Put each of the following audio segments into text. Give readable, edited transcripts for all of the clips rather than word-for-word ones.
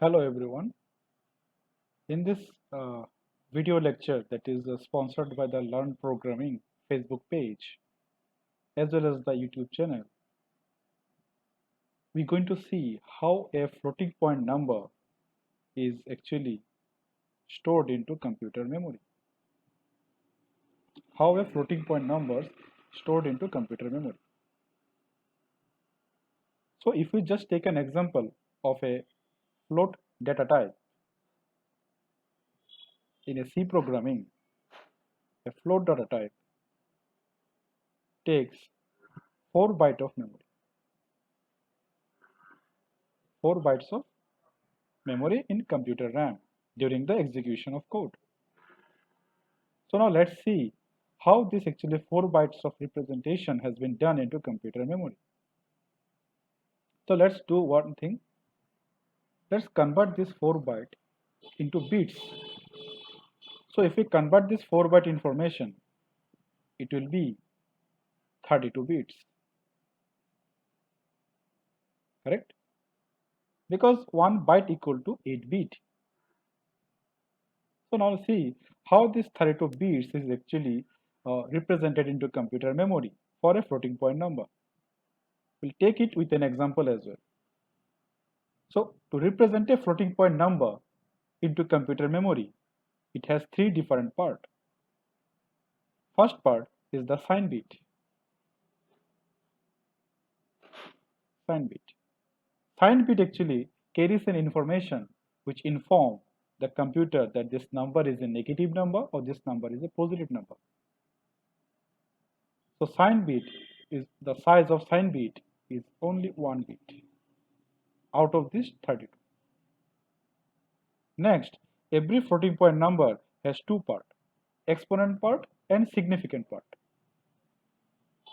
Hello everyone. In this video lecture that is sponsored by the Learn Programming Facebook page as well as the YouTube channel, we're going to see how a floating point number is actually stored into computer memory. How a floating point number is stored into computer memory. So if we just take an example of a float data type in a C programming, a float data type takes 4 bytes of memory. 4 bytes of memory in computer RAM during the execution of code. So now let's see how this actually 4 bytes of representation has been done into computer memory. So let's do one thing. Let's convert this 4 byte into bits. So if we convert this 4 byte information, it will be 32 bits. Correct? Because 1 byte equal to 8 bit. So now see how this 32 bits is actually represented into computer memory for a floating point number. We'll take it with an example as well. So to represent a floating point number into computer memory, it has 3 different parts. First part is the sign bit. Sign bit. Sign bit actually carries an information which informs the computer that this number is a negative number or this number is a positive number. So sign bit is the size of sign bit is only 1 bit out of this 32. Next, every floating point number has 2 parts, exponent part and significant part.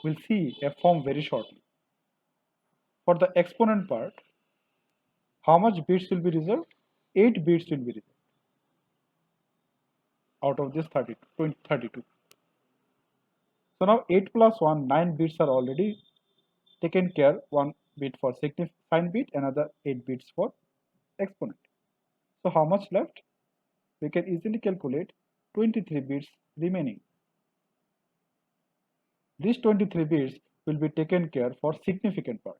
We'll see a form very shortly. For the exponent part, how much bits will be reserved? 8 bits will be reserved out of this 32. So now 8 plus 1, 9 bits are already taken care, 1 bit for sign bit, another 8 bits for exponent. So how much left? We can easily calculate 23 bits remaining. These 23 bits will be taken care for significant part.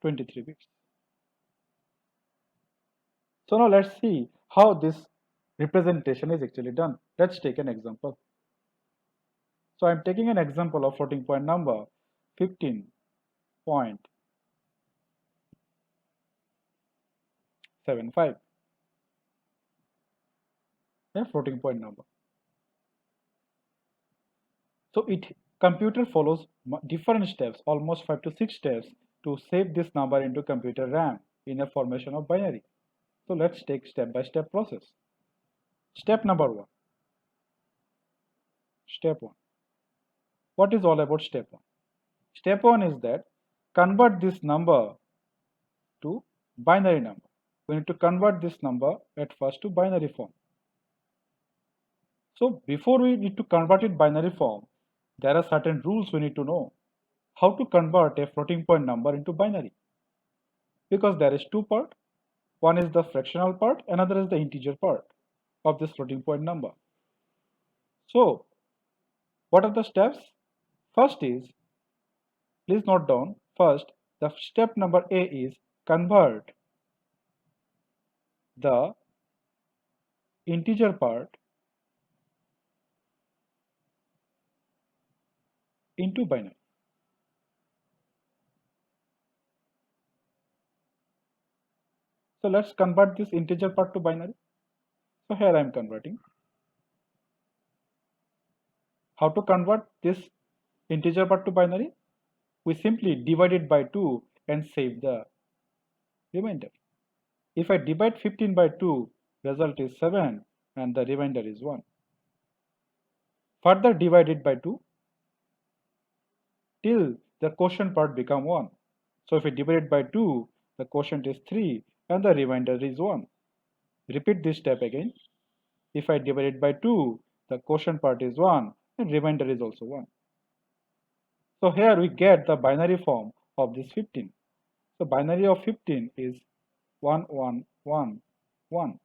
$23 bits. So now let's see how this representation is actually done. Let's take an example. So I'm taking an example of floating point number 15.75. A floating point number. So computer follows different steps, almost 5 to 6 steps to save this number into computer RAM in a formation of binary. So let's take step-by-step process. Step number 1. Step 1. What is all about step 1? Step 1 is that convert this number to binary number. We need to convert this number at first to binary form. So before we need to convert it binary form, there are certain rules we need to know. How to convert a floating point number into binary? Because there is 2 parts. One is the fractional part, another is the integer part of this floating point number. So what are the steps? First is, please note down, first the step number A is convert the integer part into binary. So let's convert this integer part to binary. So here I am converting. How to convert this integer part to binary? We simply divide it by 2 and save the remainder. If I divide 15 by 2, result is 7 and the remainder is 1. Further divide it by 2 till the quotient part become 1. So if we divide it by 2, the quotient is 3 and the remainder is 1. Repeat this step again. If I divide it by 2, the quotient part is 1 and remainder is also 1. So here we get the binary form of this 15. So binary of 15 is 1, 1, 1, 1.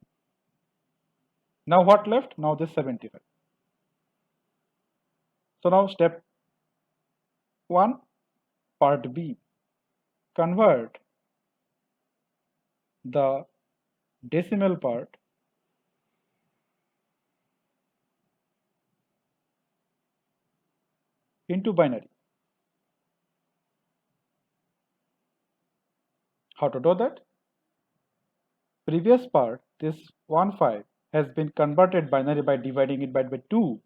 Now what left? Now this 75. So now step 1, part B. Convert the decimal part into binary. How to do that? Previous part, this 1, 5 has been converted binary by dividing it by 2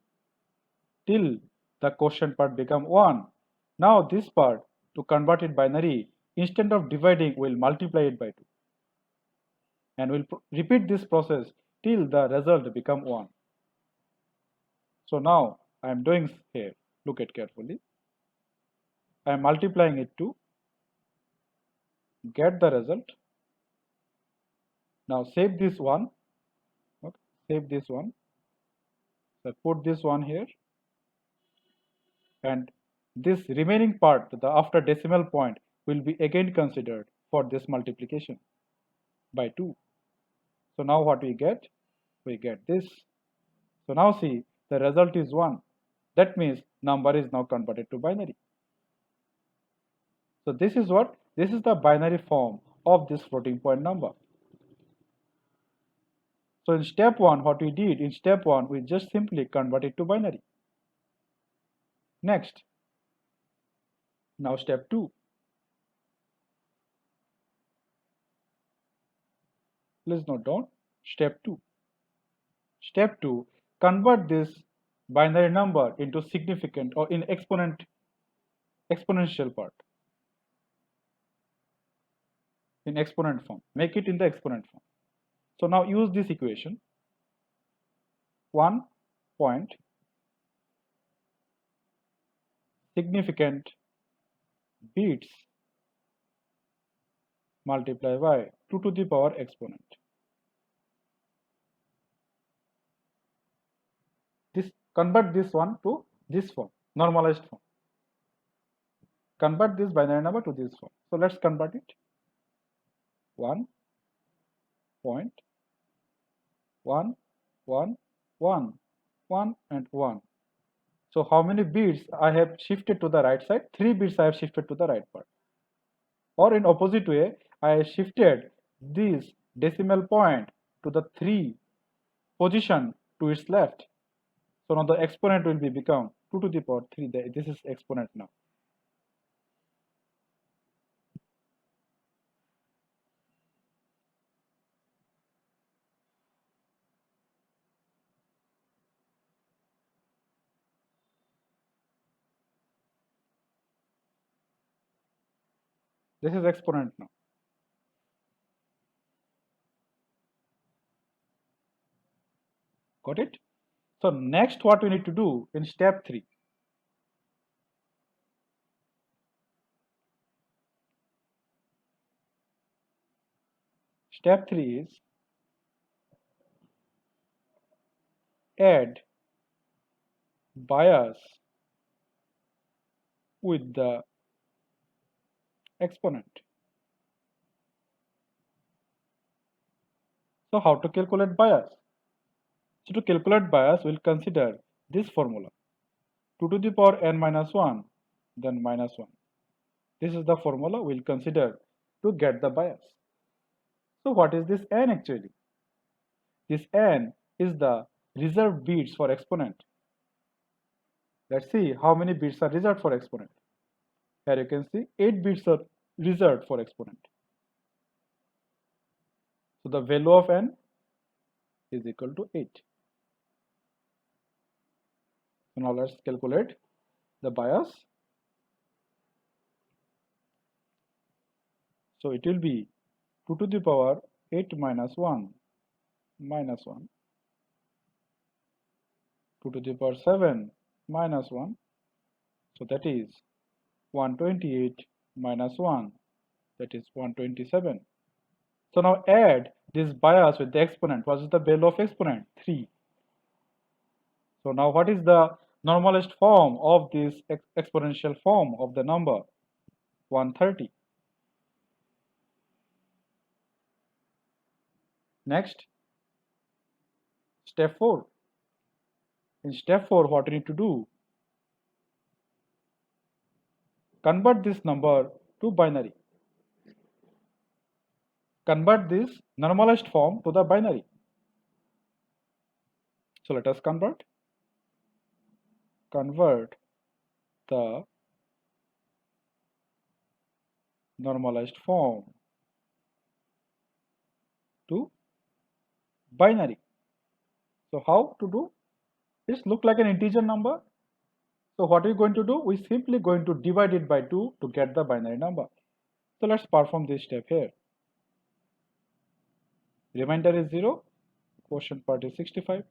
till the quotient part become 1. Now this part, to convert it binary, instead of dividing, we'll multiply it by 2. And we'll repeat this process till the result become 1. So now I am doing here, look at carefully. I am multiplying it to get the result. Now save this one, okay, save this one. So put this one here, and this remaining part, the after decimal point, will be again considered for this multiplication by 2. So now what we get? We get this. So now see, the result is 1. That means number is now converted to binary. So this is what? This is the binary form of this floating point number. So in step 1, what we did, in step 1, we just simply convert it to binary. Next, now step 2. Please note down, step 2. Step 2, convert this binary number into significant or in exponential part. In exponent form, make it in the exponent form. So now use this equation, 1 point significant bits multiplied by 2 to the power exponent. This convert this one to this form, normalized form. Convert this binary number to this form. So let's convert it. 1 point 1 1 1 1 and 1. So how many bits I have shifted to the right side? 3 bits I have shifted to the right part. Or in opposite way, I have shifted this decimal point to the 3 position to its left. So now the exponent will be become 2 to the power 3. This is exponent now. This is exponent now. Got it? So next what we need to do in step 3. Step 3 is add bias with the exponent. So how to calculate bias? So to calculate bias, we'll consider this formula. 2 to the power n minus 1, then minus 1. This is the formula we'll consider to get the bias. So what is this n actually? This n is the reserved bits for exponent. Let's see how many bits are reserved for exponent. Here you can see 8 bits are reserved for exponent. So the value of n is equal to 8. So now let's calculate the bias. So it will be 2 to the power 8 minus 1 minus 1, 2 to the power 7 minus 1, so that is 128 minus 1, that is 127. So now add this bias with the exponent. What is the value of exponent? 3. So now what is the Normalist form of this exponential form of the number 130. Next, step 4. In step 4, what you need to do? Convert this number to binary. Convert this normalized form to the binary. So let us convert the normalized form to binary. So how to do? This look like an integer number. So what are we going to do? We're simply going to divide it by 2 to get the binary number. So let's perform this step here. Remainder is 0, quotient part is 65.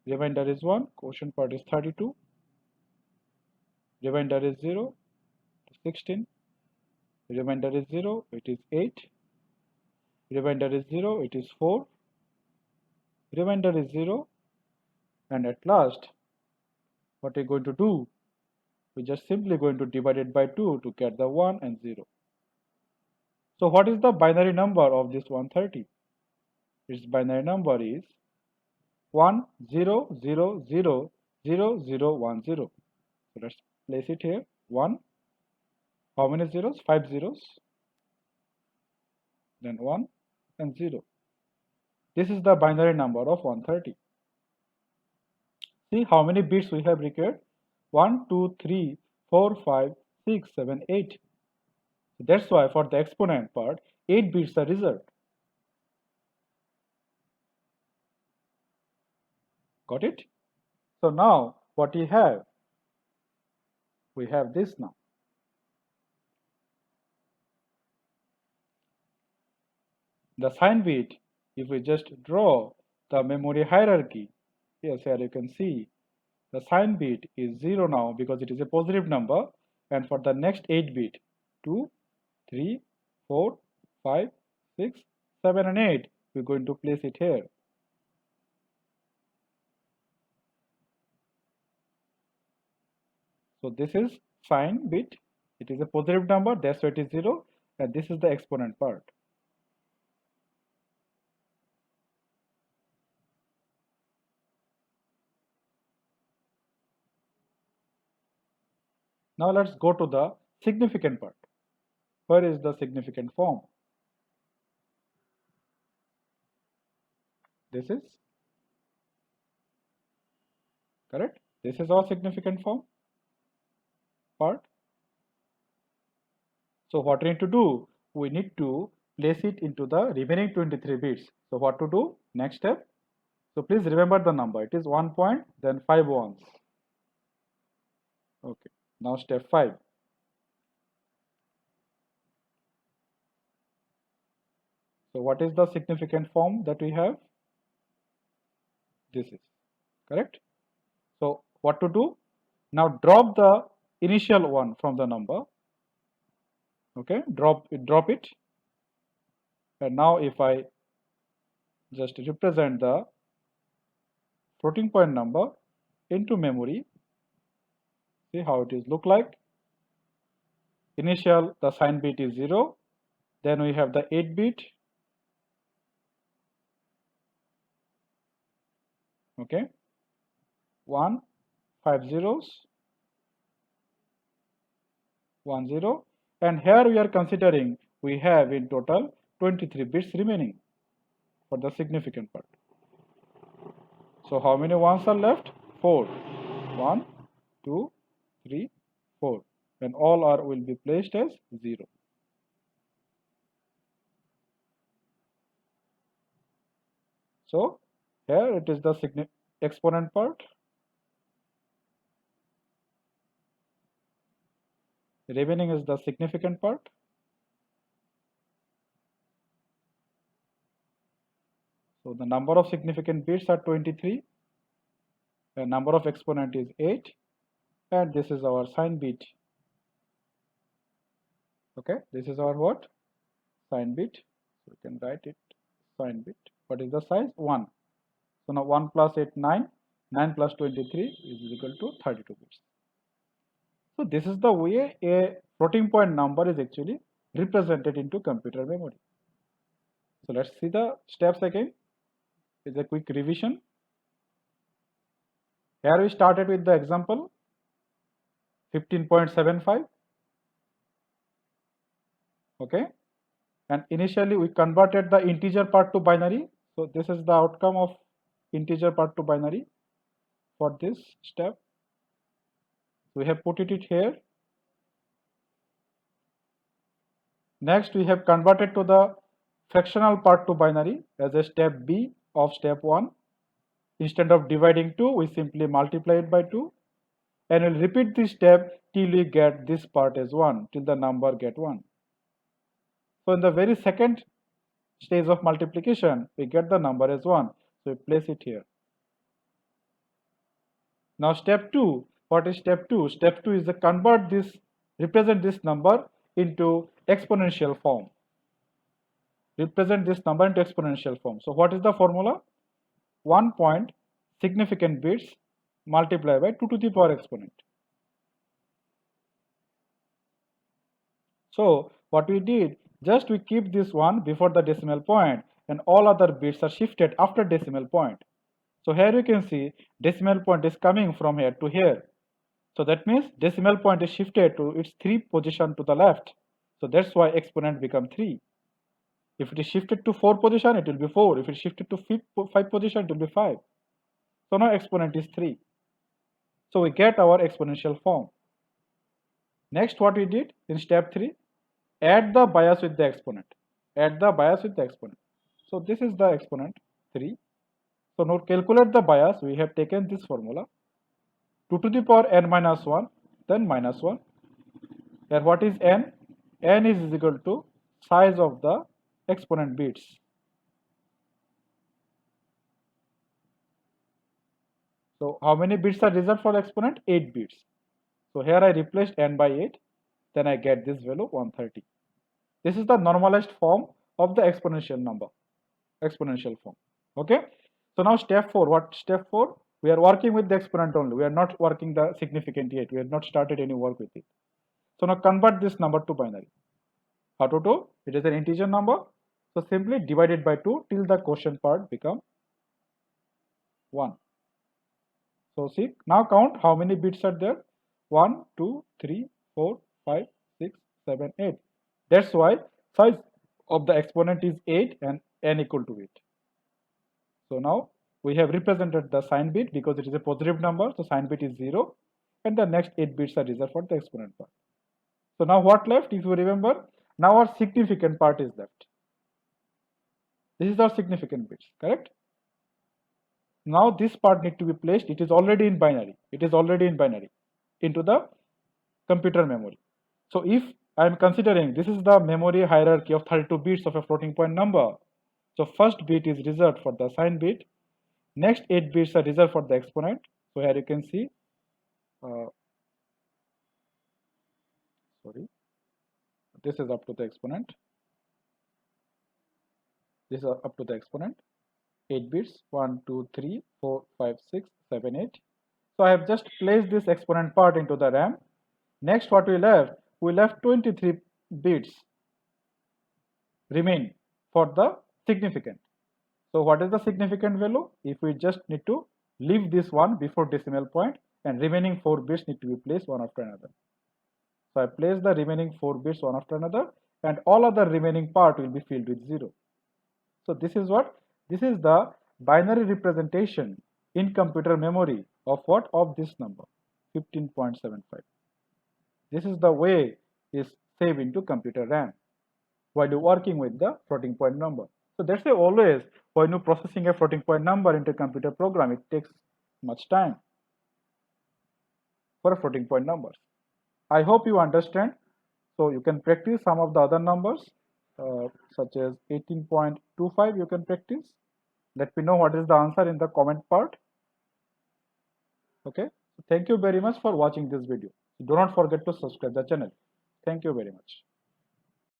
Remainder is 1, quotient part is 32. Remainder is 0, 16. Remainder is 0, it is 8. Remainder is 0, it is 4. Remainder is 0. And at last, what we're going to do? We're just simply going to divide it by 2 to get the 1 and 0. So what is the binary number of this 130? Its binary number is 10000010. So let's place it here. 1. How many zeros? 5 zeros. Then 1 and 0. This is the binary number of 130. See how many bits we have required? 1, 2, 3, 4, 5, 6, 7, 8. So that's why for the exponent part, 8 bits are reserved. Got it? So now what we have? We have this now. The sign bit, if we just draw the memory hierarchy, yes, here you can see the sign bit is 0 now because it is a positive number, and for the next 8 bit 2, 3, 4, 5, 6, 7 and 8 we're going to place it here. So this is sign bit, it is a positive number, that's why it is 0, and this is the exponent part. Now let's go to the significant part. Where is the significant form? This is correct. This is our significant form part. So what we need to do? We need to place it into the remaining 23 bits. So what to do? Next step. So please remember the number. It is 1 point, then 5 ones. Okay. Now step 5. So what is the significant form that we have? This is correct. So what to do? Now drop the initial one from the number. Okay, drop it. And now if I just represent the floating point number into memory, see how it is look like. Initial, the sign bit is 0. Then we have the 8 bit. Okay, 1, 5 zeros, 1 0, and here we are considering we have in total 23 bits remaining for the significant part. So how many ones are left? 4. 1, 2, 3, 4, and all are will be placed as 0. So here it is the exponent part. Remaining is the significant part. So the number of significant bits are 23. The number of exponent is 8. And this is our sign bit. Okay, this is our what? Sign bit. So we can write it sign bit. What is the size? 1. So now 1 plus 8, 9. 9 plus 23 is equal to 32 bits. So this is the way a floating point number is actually represented into computer memory. So let's see the steps again. It's a quick revision. Here we started with the example 15.75. Okay, and initially we converted the integer part to binary. So this is the outcome of integer part to binary for this step. We have put it here. Next we have converted to the fractional part to binary as a step B of step 1. Instead of dividing 2, we simply multiply it by 2, and we'll repeat this step till we get this part as 1, till the number get 1. So in the very second stage of multiplication, we get the number as 1. So we place it here. Now step 2, what is step 2? Step 2 is to convert this, represent this number into exponential form. Represent this number into exponential form. So what is the formula? 1 point significant bits multiplied by 2 to the power exponent. So what we did, just we keep this one before the decimal point and all other bits are shifted after decimal point. So here you can see decimal point is coming from here to here. So that means decimal point is shifted to its 3 position to the left. So that's why exponent become 3. If it is shifted to 4 position, it will be 4. If it is shifted to 5 position, it will be 5. So now exponent is 3. So we get our exponential form. Next, what we did in step 3, add the bias with the exponent. Add the bias with the exponent. So this is the exponent 3. So now calculate the bias. We have taken this formula 2 to the power n minus 1, then minus 1. And what is n? N is equal to size of the exponent bits. So how many bits are reserved for the exponent? 8 bits. So here I replaced n by 8, then I get this value 130. This is the normalized form of the exponential number, exponential form. Okay. So now step 4. What step 4? We are working with the exponent only. We are not working the significant yet. We have not started any work with it. So now convert this number to binary. How to do? It is an integer number. So simply divide it by 2 till the quotient part become 1. So see, now count how many bits are there. 1, 2, 3, 4, 5, 6, 7, 8. That's why size of the exponent is 8 and n equal to 8. So now we have represented the sign bit because it is a positive number. So sign bit is 0 and the next 8 bits are reserved for the exponent part. So now what left? If you remember, now our significant part is left. This is our significant bits, correct? Now this part need to be placed. It is already in binary. It is already in binary into the computer memory. So if I am considering this is the memory hierarchy of 32 bits of a floating point number. So first bit is reserved for the sign bit. Next 8 bits are reserved for the exponent. So here you can see, this is up to the exponent. This is up to the exponent. 8 bits, 1, 2, 3, 4, 5, 6, 7, 8. So I have just placed this exponent part into the RAM. Next what we left? We left 23 bits remain for the significant. So what is the significant value? If we just need to leave this one before decimal point and remaining 4 bits need to be placed one after another. So I place the remaining 4 bits one after another and all other remaining part will be filled with 0. So this is what? This is the binary representation in computer memory of what? Of this number 15.75. This is the way is saved into computer RAM while you're working with the floating point number. So that's why always when you're processing a floating point number into a computer program, it takes much time for a floating point numbers. I hope you understand. So you can practice some of the other numbers such as 18.25 you can practice. Let me know what is the answer in the comment part. Okay. Thank you very much for watching this video. Do not forget to subscribe the channel. Thank you very much.